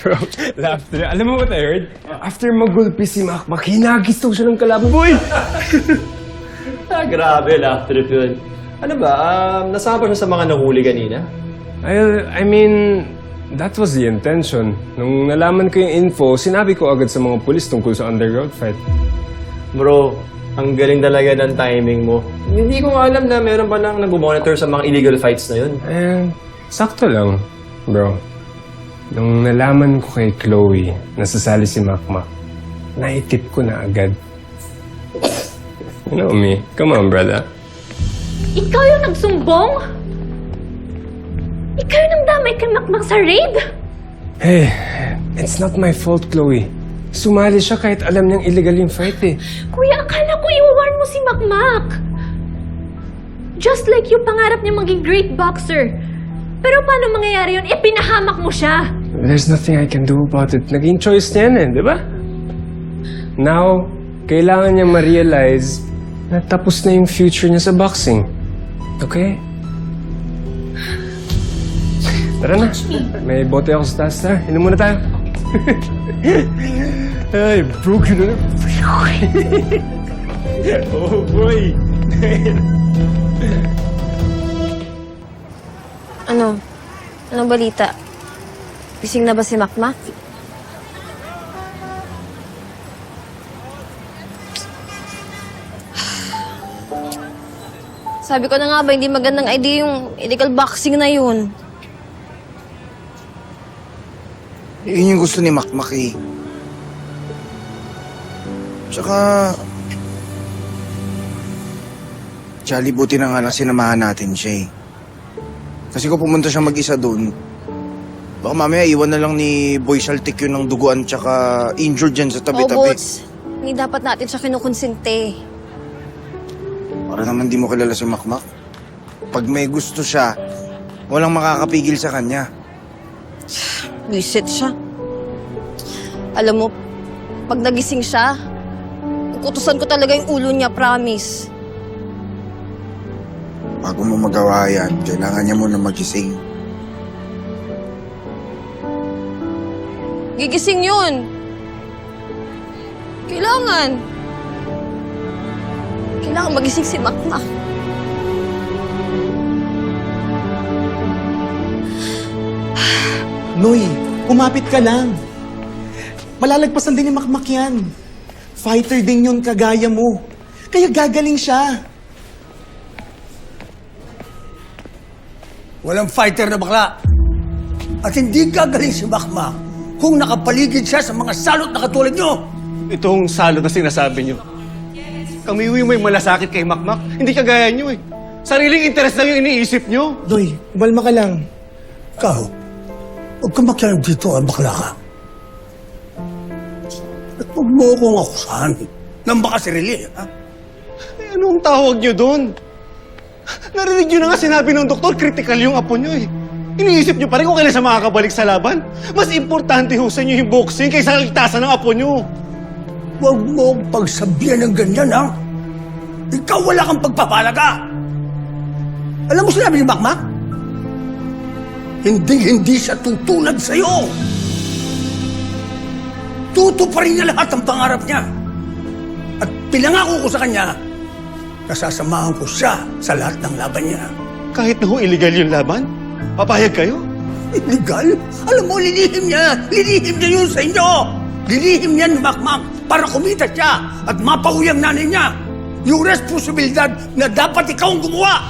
Bro, laughter. Alam mo what I heard? After magulpi si Makmak, hinagis daw siya ng kalaban. Boy! Grabe, laugh trip yun. Ano ba, nasama ba siya sa mga nahuli kanina? I mean, that was the intention. Nung nalaman ko yung info, sinabi ko agad sa mga pulis tungkol sa underground fight. Bro, ang galing talaga ng timing mo. Hindi ko nga alam na meron pa nang nag-monitor sa mga illegal fights na yun. Sakto lang, bro. Nung nalaman ko kay Chloe, nasasali si Makmak, naitip ko na agad. You know me. Come on, brother. Ikaw yung nagsumbong? Ikaw yung nangdamay kay Makmak sa raid? Hey, it's not my fault, Chloe. Sumali siya kahit alam niyang illegal yung fight eh. Kuya, akala ko i-warn mo si Makmak. Just like yung pangarap niya maging great boxer. Pero paano mangyayari yun? Pinahamak mo siya. There's nothing I can do about it. Naging choice niya yan eh, di ba? Now, kailangan niya ma-realize na tapos na yung future niya sa boxing. Okay? Tara na. May bote ako sa taas, tara. Inom muna tayo. Ay, broken na. Oh, boy. Ano? Anong balita? Gising na ba si Makmak? Sabi ko na nga ba, hindi magandang idea yung illegal boxing na yun. Yun yung gusto ni Makmak eh. Tsaka... Charlie, buti na nga lang sinamahan natin siya eh. Kasi kung pumunta siya mag-isa doon, baka mamaya iwan na lang ni Boy Saltik yun ng duguan tsaka injured dyan sa Oh, tabi-tabi. Boats. Hindi dapat natin siya kinukonsente. Para naman di mo kilala si Makmak. Pag may gusto siya, walang makakapigil sa kanya. Visit siya. Alam mo, pag nagising siya, kukutusan ko talaga yung ulo niya, promise. Bago mo magawa yan, kailangan niya muna magising. Gigising yun. Kailangan. Kailangan magising si Makmak. Noy, umapit ka lang. Malalagpasan din ni Makmak yan. Fighter din yun kagaya mo. Kaya gagaling siya. Walang fighter na bakla. At hindi gagaling si Makmak kung nakapaligid siya sa mga salot na katulad nyo. Itong salot na sinasabi niyo. Kamiwi mo yung malasakit kay Makmak. Hindi kagaya niyo eh. Sariling interes lang yung iniisip niyo. Noy, umalma ka lang. Ikaw, huwag ka makialam dito, bakla ka. At huwag mo akong akusahan ng baka sarili, ha? Eh, anong tawag niyo doon? Narinig niyo na nga sinabi ng doktor, critical yung apo niyo eh. Iniisip niyo pa rin kung kailan siya makakabalik sa laban? Mas importante ho sa inyo yung boxing kaysa ligtasan ng apo niyo. Huwag mo akong pagsabihan ng ganyan, ha? Ikaw wala kang pagpapalaga. Alam mo sinabi ni Makmak? Hindi siya tutulad sa'yo. Tutuparin niya lahat ng pangarap niya. At pinangako ko sa kanya, kasasamahan ko siya sa lahat ng laban niya. Kahit na ho illegal yung laban, papayag kayo? Illegal? Alam mo, lilihim niya. Lilihim niya yun sa inyo. Lilihim niya ni Makmak para kumita siya at mapauwi ang nanay niya. Yung responsibilidad na dapat ikaw ang gumawa.